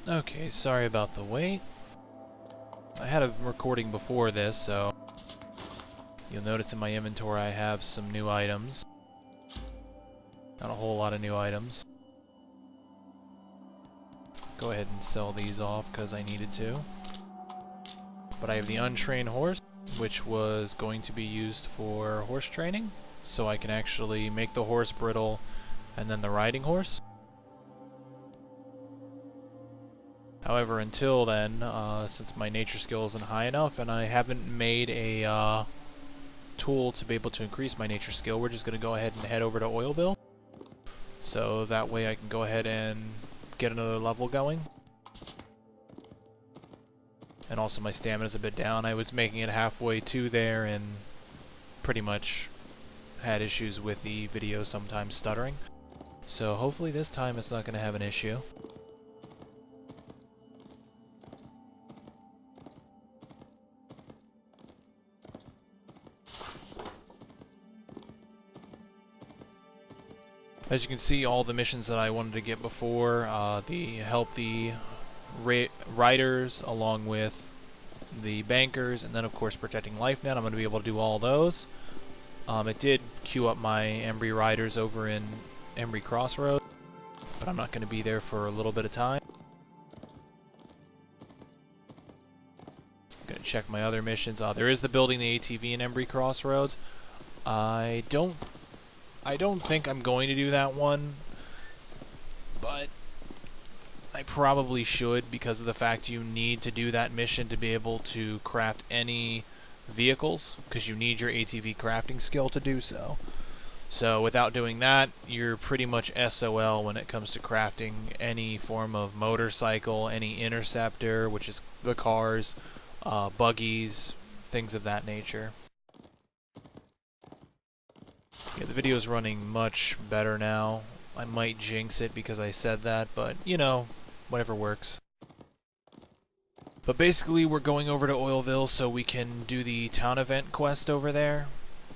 Okay, sorry about the wait. I had a recording before this, so you'll notice in my inventory I have some new items. Not a whole lot of new items. Go ahead and sell these off because I needed to. But I have the untrained horse, which was going to be used for horse training, so I can actually make the horse brittle and then the riding horse. However, until then, since my nature skill isn't high enough and I haven't made a tool to be able to increase my nature skill, we're just going to go ahead and head over to Oilville. So that way I can go ahead and get another level going. And also my stamina's a bit down. I was making it halfway to there and pretty much had issues with the video sometimes stuttering. So hopefully this time it's not going to have an issue. As you can see, all the missions that I wanted to get before, help the riders along with the bankers, and then of course protecting life net, I'm going to be able to do all those. It did queue up my Embry riders over in Embry Crossroads, but I'm not going to be there for a little bit of time. I'm going to check my other missions. There is the building the ATV in Embry Crossroads. I don't think I'm going to do that one, but I probably should because of the fact you need to do that mission to be able to craft any vehicles, because you need your ATV crafting skill to do so. So without doing that, you're pretty much SOL when it comes to crafting any form of motorcycle, any interceptor, which is the cars, buggies, things of that nature. Yeah, the video's running much better now. I might jinx it because I said that, but, you know, whatever works. But basically, we're going over to Oilville so we can do the town event quest over there.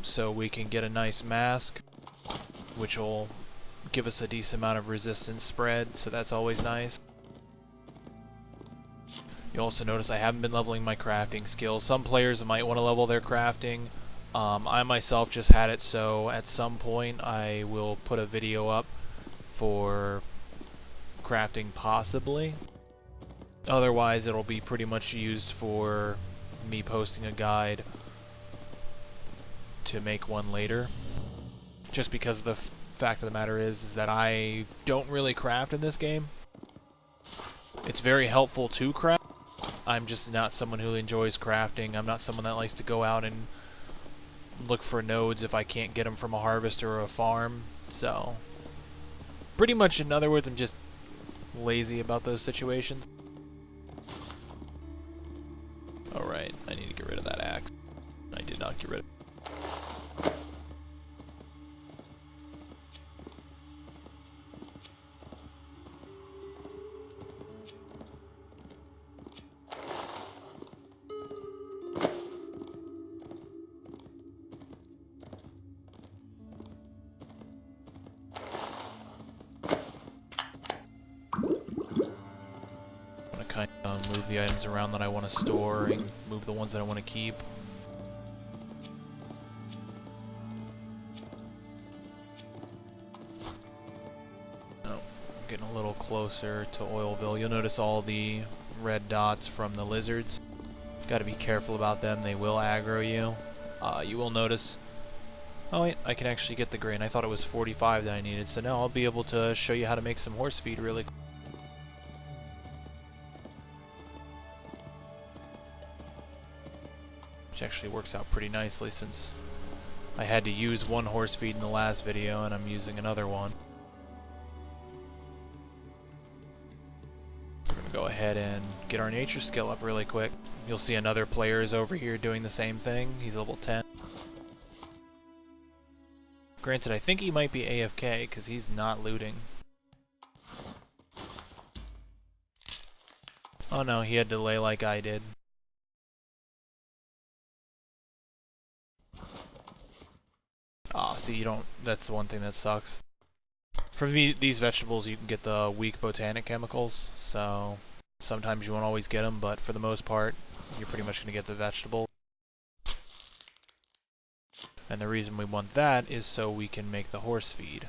So we can get a nice mask, which will give us a decent amount of resistance spread, so that's always nice. You also notice I haven't been leveling my crafting skills. Some players might want to level their crafting. I myself just had it, so at some point I will put a video up for crafting possibly. Otherwise it'll be pretty much used for me posting a guide to make one later. Just because the fact of the matter is that I don't really craft in this game. It's very helpful to craft. I'm just not someone who enjoys crafting. I'm not someone that likes to go out and look for nodes if I can't get them from a harvester or a farm. So pretty much, in other words, I'm just lazy about those situations. Alright, I need to get rid of that axe. I did not get rid of it. Kind of move the items around that I want to store and move the ones that I want to keep. Oh, I'm getting a little closer to Oilville. You'll notice all the red dots from the lizards. Got to be careful about them. They will aggro you. You will notice... Oh wait, I can actually get the grain. I thought it was 45 that I needed, so now I'll be able to show you how to make some horse feed really quick. Which actually works out pretty nicely since I had to use one horse feed in the last video and I'm using another one. We're going to go ahead and get our nature skill up really quick. You'll see another player is over here doing the same thing. He's level 10. Granted, I think he might be AFK because he's not looting. Oh no, he had delay like I did. See, you don't, that's the one thing that sucks. From these vegetables you can get the weak botanic chemicals, so Sometimes you won't always get them, but for the most part, you're pretty much going to get the vegetables. And the reason we want that is so we can make the horse feed.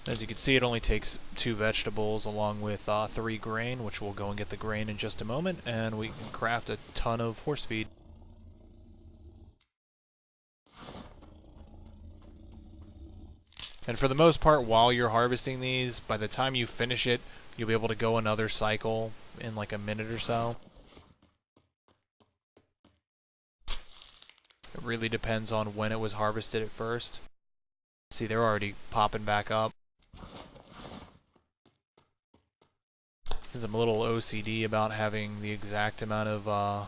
As you can see, it only takes 2 vegetables along with 3 grain, which we'll go and get the grain in just a moment, and we can craft a ton of horse feed. And for the most part, while you're harvesting these, by the time you finish it, you'll be able to go another cycle in like a minute or so. It really depends on when it was harvested at first. See, they're already popping back up. Since I'm a little OCD about having the exact amount of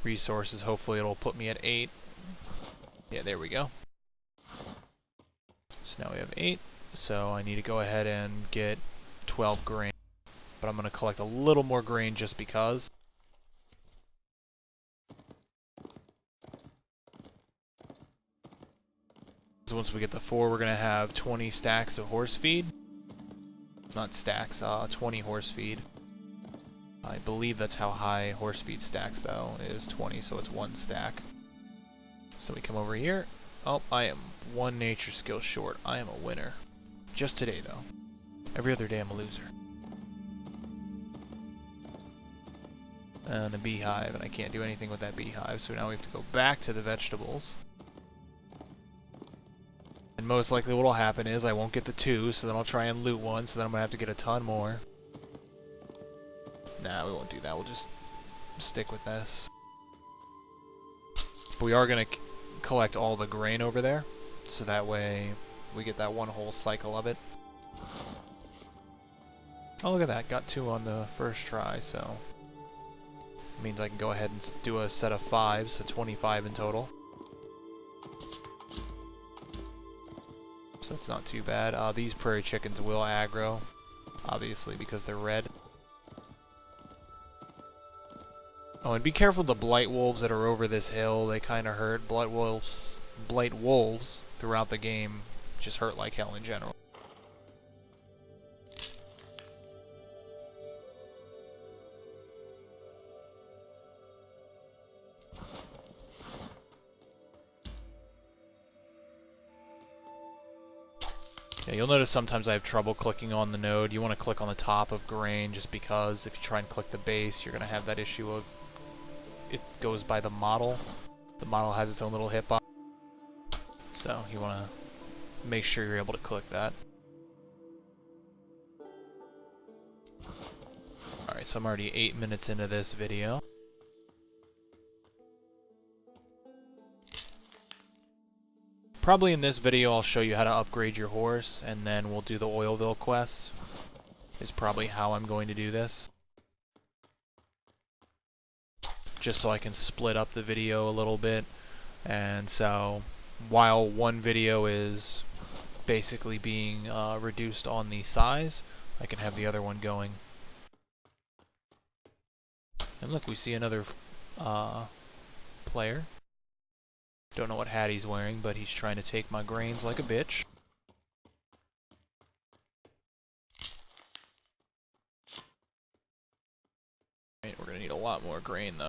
resources, hopefully it'll put me at 8. Yeah, there we go. So now we have 8, so I need to go ahead and get 12 grain. But I'm going to collect a little more grain just because. So once we get the 4, we're going to have 20 stacks of horse feed. Not stacks, 20 horse feed. I believe that's how high horse feed stacks, though, is 20, so it's 1 stack. So we come over here. Oh, I am 1 nature skill short. I am a winner. Just today, though. Every other day I'm a loser. And a beehive, and I can't do anything with that beehive, so now we have to go back to the vegetables. And most likely what will happen is I won't get the 2, so then I'll try and loot 1, so then I'm going to have to get a ton more. Nah, we won't do that. We'll just stick with this. But we are going to collect all the grain over there, so that way we get that 1 whole cycle of it. Oh, look at that. Got 2 on the first try, so it means I can go ahead and do a set of 5, so 25 in total. So that's not too bad. These prairie chickens will aggro, obviously, because they're red. Oh, and be careful of the blight wolves that are over this hill. They kind of hurt. Blight wolves throughout the game just hurt like hell in general. Yeah, you'll notice sometimes I have trouble clicking on the node. You want to click on the top of grain just because if you try and click the base, you're going to have that issue of it goes by the model. The model has its own little hitbox. So you want to make sure you're able to click that. Alright, so I'm already 8 minutes into this video. Probably in this video I'll show you how to upgrade your horse, and then we'll do the Oilville quests. Is probably how I'm going to do this. Just so I can split up the video a little bit. And so, while one video is basically being reduced on the size, I can have the other one going. And look, we see another player. Don't know what hat he's wearing, but he's trying to take my grains like a bitch. Right, we're gonna need a lot more grain though.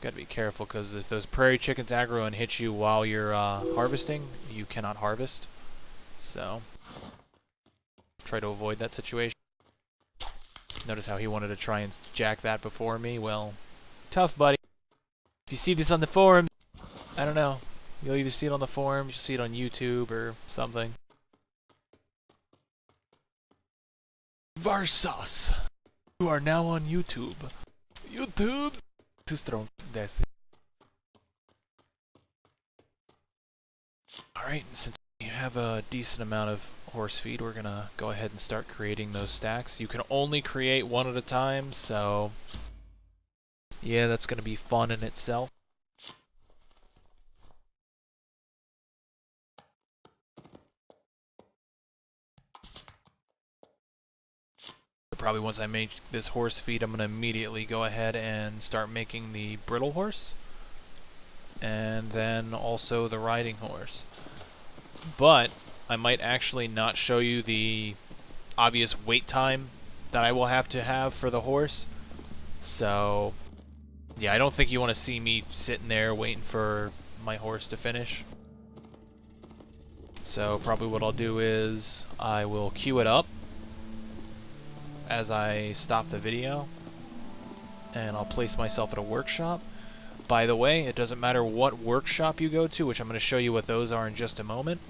Gotta be careful, because if those prairie chickens aggro and hit you while you're harvesting, you cannot harvest. So, try to avoid that situation. Notice how he wanted to try and jack that before me. Well, tough, buddy. If you see this on the forums, I don't know. You'll either see it on the forums, you'll see it on YouTube, or something. Varsos, you are now on YouTube. YouTube's too strong. That's it. Alright, since you have a decent amount of horse feed, we're gonna go ahead and start creating those stacks. You can only create 1 at a time, so yeah, that's gonna be fun in itself. Probably once I make this horse feed, I'm going to immediately go ahead and start making the brittle horse. And then also the riding horse. But I might actually not show you the obvious wait time that I will have to have for the horse. So, yeah, I don't think you want to see me sitting there waiting for my horse to finish. So probably what I'll do is I will queue it up as I stop the video, and I'll place myself at a workshop. By the way, it doesn't matter what workshop you go to, which I'm going to show you what those are in just a moment.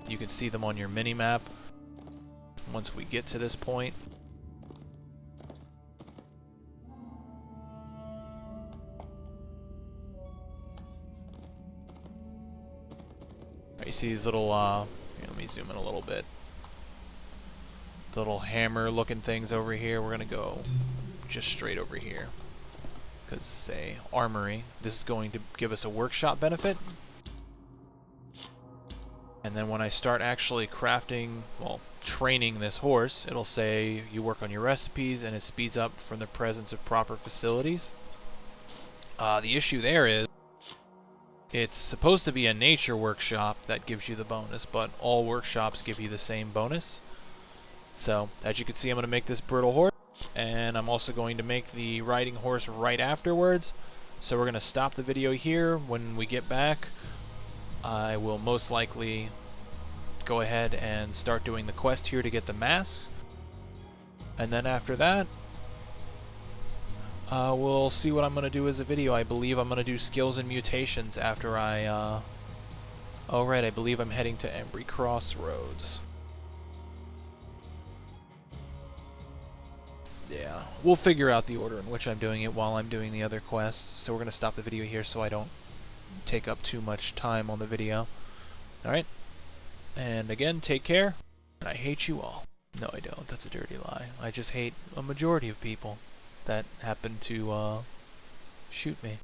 You can see them on your mini-map once we get to this point. You see these little, here, let me zoom in a little bit. The little hammer looking things over here. We're going to go just straight over here. Because, say, armory. This is going to give us a workshop benefit. And then when I start actually crafting, well, training this horse, it'll say you work on your recipes, and it speeds up from the presence of proper facilities. The issue there is, it's supposed to be a nature workshop that gives you the bonus, but all workshops give you the same bonus. So, as you can see, I'm going to make this brittle horse, and I'm also going to make the riding horse right afterwards. So we're going to stop the video here. When we get back, I will most likely go ahead and start doing the quest here to get the mask. And then after that, we'll see what I'm going to do as a video. I believe I'm going to do skills and mutations after I, oh right, I believe I'm heading to Embry Crossroads. Yeah, we'll figure out the order in which I'm doing it while I'm doing the other quests. So we're going to stop the video here so I don't take up too much time on the video. Alright, and again, take care, and I hate you all. No, I don't. That's a dirty lie. I just hate a majority of people that happen to shoot me.